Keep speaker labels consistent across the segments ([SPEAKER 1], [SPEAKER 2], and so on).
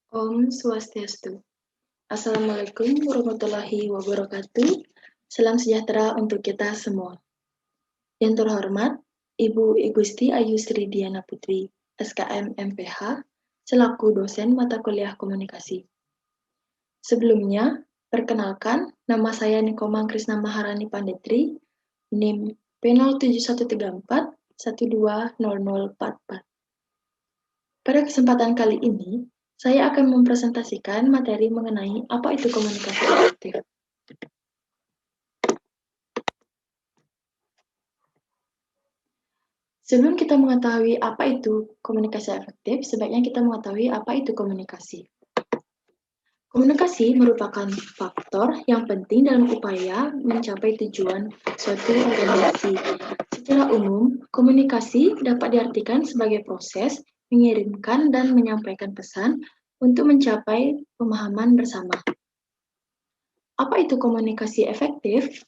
[SPEAKER 1] Om Swastiastu. Assalamualaikum warahmatullahi wabarakatuh. Salam sejahtera untuk kita semua. Yang terhormat, Ibu Igusti Ayu Sri Diana Putri, SKM MPH, selaku dosen mata kuliah komunikasi. Sebelumnya, perkenalkan, nama saya Nikomang Krisna Maharani Pandetri, NIM P07134 120044. Pada kesempatan kali ini, saya akan mempresentasikan materi mengenai apa itu komunikasi efektif. Sebelum kita mengetahui apa itu komunikasi efektif, sebaiknya kita mengetahui apa itu komunikasi. Komunikasi merupakan faktor yang penting dalam upaya mencapai tujuan suatu organisasi. Secara umum, komunikasi dapat diartikan sebagai proses mengirimkan dan menyampaikan pesan untuk mencapai pemahaman bersama. Apa itu komunikasi efektif?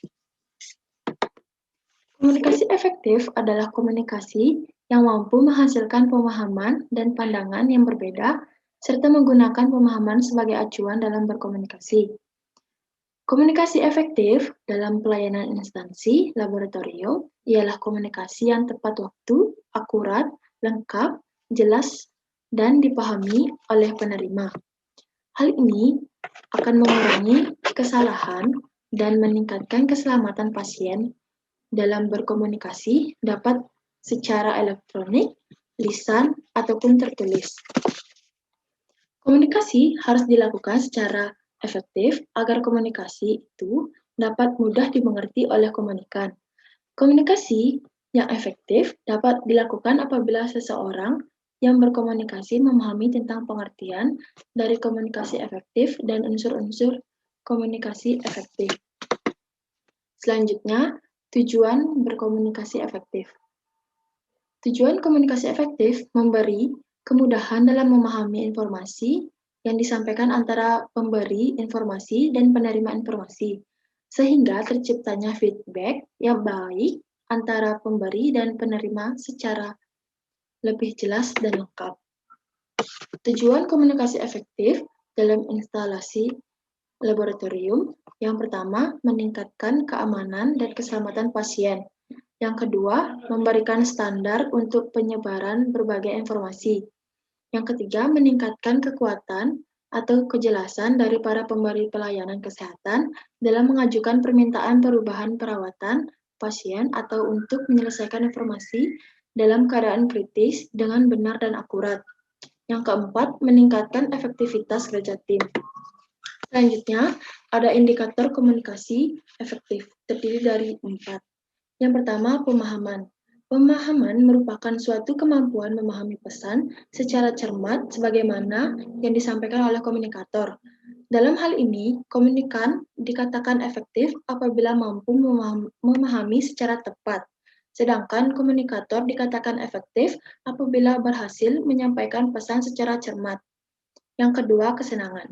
[SPEAKER 1] Komunikasi efektif adalah komunikasi yang mampu menghasilkan pemahaman dan pandangan yang berbeda, serta menggunakan pemahaman sebagai acuan dalam berkomunikasi. Komunikasi efektif dalam pelayanan instansi laboratorium ialah komunikasi yang tepat waktu, akurat, lengkap, jelas, dan dipahami oleh penerima. Hal ini akan mengurangi kesalahan dan meningkatkan keselamatan pasien dalam berkomunikasi dapat secara elektronik, lisan, ataupun tertulis. Komunikasi harus dilakukan secara efektif agar komunikasi itu dapat mudah dimengerti oleh komunikan. Komunikasi yang efektif dapat dilakukan apabila seseorang yang berkomunikasi memahami tentang pengertian dari komunikasi efektif dan unsur-unsur komunikasi efektif. Selanjutnya, tujuan berkomunikasi efektif. Tujuan komunikasi efektif memberi kemudahan dalam memahami informasi yang disampaikan antara pemberi informasi dan penerima informasi, sehingga terciptanya feedback yang baik antara pemberi dan penerima secara lebih jelas dan lengkap. Tujuan komunikasi efektif dalam instalasi laboratorium, yang pertama, meningkatkan keamanan dan keselamatan pasien. Yang kedua, memberikan standar untuk penyebaran berbagai informasi. Yang ketiga, meningkatkan kekuatan atau kejelasan dari para pemberi pelayanan kesehatan dalam mengajukan permintaan perubahan perawatan pasien atau untuk menyelesaikan informasi dalam keadaan kritis dengan benar dan akurat. Yang keempat, meningkatkan efektivitas kerja tim. Selanjutnya, ada indikator komunikasi efektif, terdiri dari 4. Yang pertama, pemahaman. Pemahaman merupakan suatu kemampuan memahami pesan secara cermat sebagaimana yang disampaikan oleh komunikator. Dalam hal ini, komunikan dikatakan efektif apabila mampu memahami secara tepat, sedangkan komunikator dikatakan efektif apabila berhasil menyampaikan pesan secara cermat. Yang kedua, kesenangan.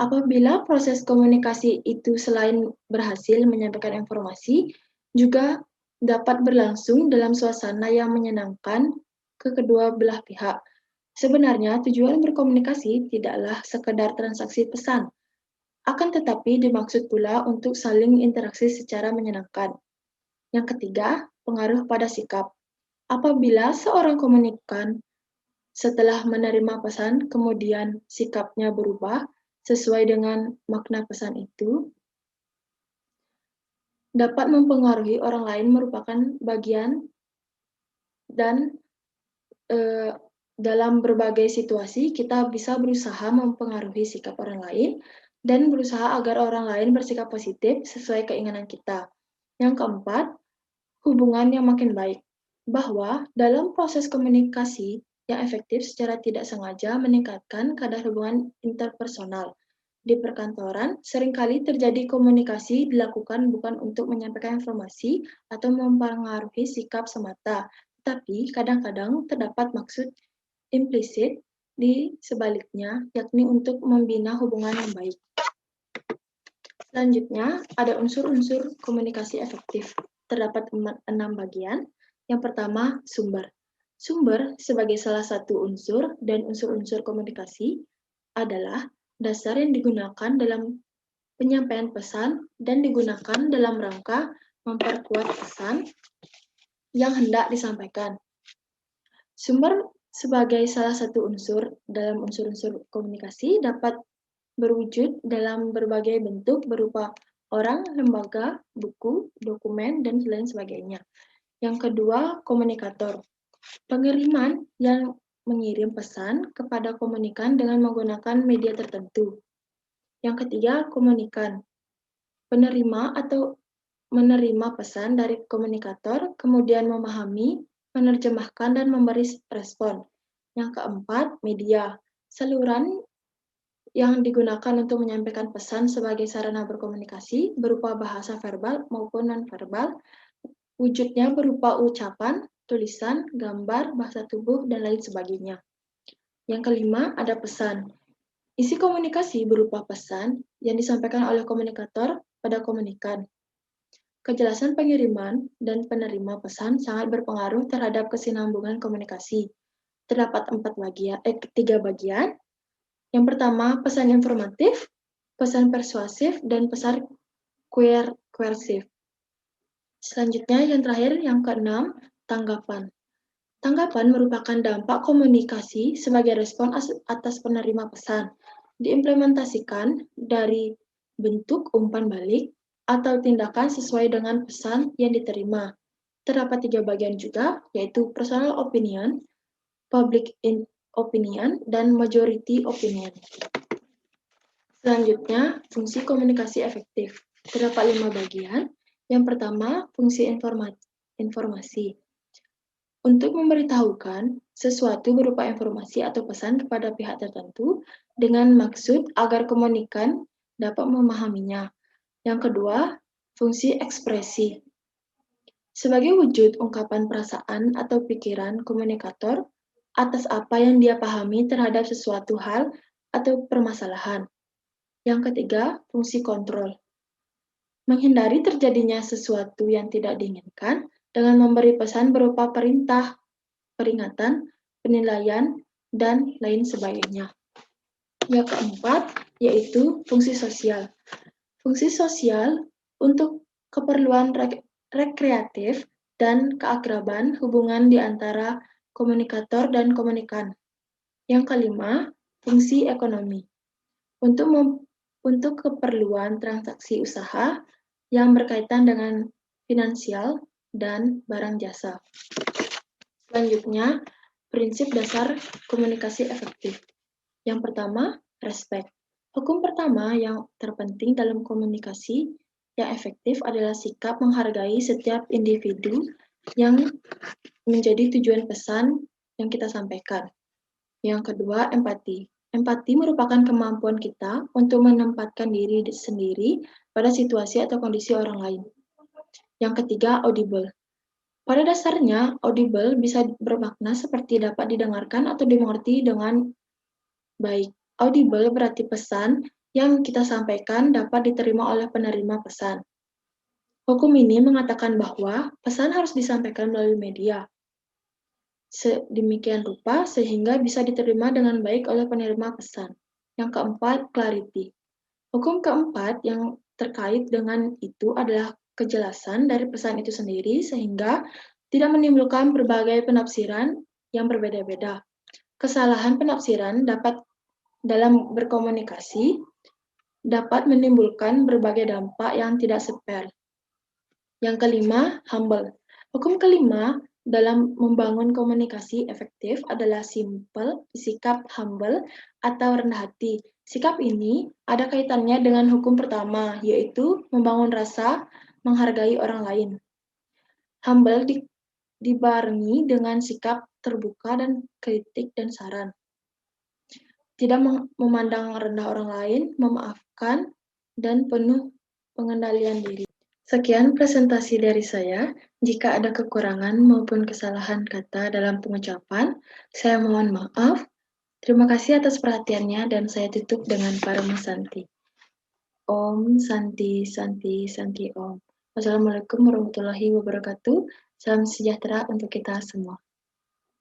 [SPEAKER 1] Apabila proses komunikasi itu selain berhasil menyampaikan informasi, juga dapat berlangsung dalam suasana yang menyenangkan ke kedua belah pihak. Sebenarnya tujuan berkomunikasi tidaklah sekedar transaksi pesan, akan tetapi dimaksud pula untuk saling interaksi secara menyenangkan. Yang ketiga, pengaruh pada sikap. Apabila seorang komunikan setelah menerima pesan, kemudian sikapnya berubah sesuai dengan makna pesan itu, dapat mempengaruhi orang lain merupakan bagian dan dalam berbagai situasi kita bisa berusaha mempengaruhi sikap orang lain dan berusaha agar orang lain bersikap positif sesuai keinginan kita. Yang keempat, hubungan yang makin baik. Bahwa dalam proses komunikasi yang efektif secara tidak sengaja meningkatkan kadar hubungan interpersonal. Di perkantoran, seringkali terjadi komunikasi dilakukan bukan untuk menyampaikan informasi atau mempengaruhi sikap semata, tapi kadang-kadang terdapat maksud implisit di sebaliknya, yakni untuk membina hubungan yang baik. Selanjutnya, ada unsur-unsur komunikasi efektif. Terdapat 6 bagian. Yang pertama, sumber. Sumber sebagai salah satu unsur dan unsur-unsur komunikasi adalah dasar yang digunakan dalam penyampaian pesan dan digunakan dalam rangka memperkuat pesan yang hendak disampaikan. Sumber sebagai salah satu unsur dalam unsur-unsur komunikasi dapat berwujud dalam berbagai bentuk berupa orang, lembaga, buku, dokumen, dan lain sebagainya. Yang kedua, komunikator. Pengiriman yang mengirim pesan kepada komunikan dengan menggunakan media tertentu. Yang ketiga, komunikan. Penerima atau menerima pesan dari komunikator, kemudian memahami, menerjemahkan, dan memberi respon. Yang keempat, media. Saluran yang digunakan untuk menyampaikan pesan sebagai sarana berkomunikasi berupa bahasa verbal maupun non-verbal. Wujudnya berupa ucapan, tulisan, gambar, bahasa tubuh, dan lain sebagainya. Yang kelima, ada pesan. Isi komunikasi berupa pesan yang disampaikan oleh komunikator pada komunikan. Kejelasan pengiriman dan penerima pesan sangat berpengaruh terhadap kesinambungan komunikasi. Terdapat tiga bagian. Yang pertama, pesan informatif, pesan persuasif, dan pesan koersif. Selanjutnya, yang terakhir, yang keenam, tanggapan. Tanggapan merupakan dampak komunikasi sebagai respon atas penerima pesan. Diimplementasikan dari bentuk umpan balik atau tindakan sesuai dengan pesan yang diterima. Terdapat tiga bagian juga, yaitu personal opinion, public opinion, dan majority opinion. Selanjutnya, fungsi komunikasi efektif. Terdapat 5 bagian. Yang pertama, fungsi informasi. Untuk memberitahukan sesuatu berupa informasi atau pesan kepada pihak tertentu dengan maksud agar komunikan dapat memahaminya. Yang kedua, fungsi ekspresi. Sebagai wujud ungkapan perasaan atau pikiran komunikator atas apa yang dia pahami terhadap sesuatu hal atau permasalahan. Yang ketiga, fungsi kontrol. Menghindari terjadinya sesuatu yang tidak diinginkan dengan memberi pesan berupa perintah, peringatan, penilaian, dan lain sebagainya. Yang keempat, yaitu fungsi sosial. Fungsi sosial untuk keperluan rekreatif dan keakraban hubungan di antara komunikator dan komunikan. Yang kelima, fungsi ekonomi. Untuk keperluan transaksi usaha yang berkaitan dengan finansial dan barang jasa. Selanjutnya, prinsip dasar komunikasi efektif. Yang pertama, respect. Hukum pertama yang terpenting dalam komunikasi yang efektif adalah sikap menghargai setiap individu yang menjadi tujuan pesan yang kita sampaikan. Yang kedua, empati. Empati merupakan kemampuan kita untuk menempatkan diri sendiri pada situasi atau kondisi orang lain. Yang ketiga, audible. Pada dasarnya, audible bisa bermakna seperti dapat didengarkan atau dimengerti dengan baik. Audible berarti pesan yang kita sampaikan dapat diterima oleh penerima pesan. Hukum ini mengatakan bahwa pesan harus disampaikan melalui media. Sedemikian rupa sehingga bisa diterima dengan baik oleh penerima pesan. Yang keempat, clarity. Hukum keempat yang terkait dengan itu adalah kejelasan dari pesan itu sendiri sehingga tidak menimbulkan berbagai penafsiran yang berbeda-beda. Kesalahan penafsiran dalam berkomunikasi dapat menimbulkan berbagai dampak yang tidak sepele. Yang kelima, humble. Hukum kelima dalam membangun komunikasi efektif adalah simple, sikap humble atau rendah hati. Sikap ini ada kaitannya dengan hukum pertama, yaitu membangun rasa menghargai orang lain. Humble dibarengi dengan sikap terbuka dan kritik dan saran. Tidak memandang rendah orang lain, memaafkan, dan penuh pengendalian diri. Sekian presentasi dari saya. Jika ada kekurangan maupun kesalahan kata dalam pengucapan, saya mohon maaf. Terima kasih atas perhatiannya dan saya tutup dengan Parama Santi. Om Santi Santi Santi Om. Wassalamualaikum warahmatullahi wabarakatuh. Salam sejahtera untuk kita semua.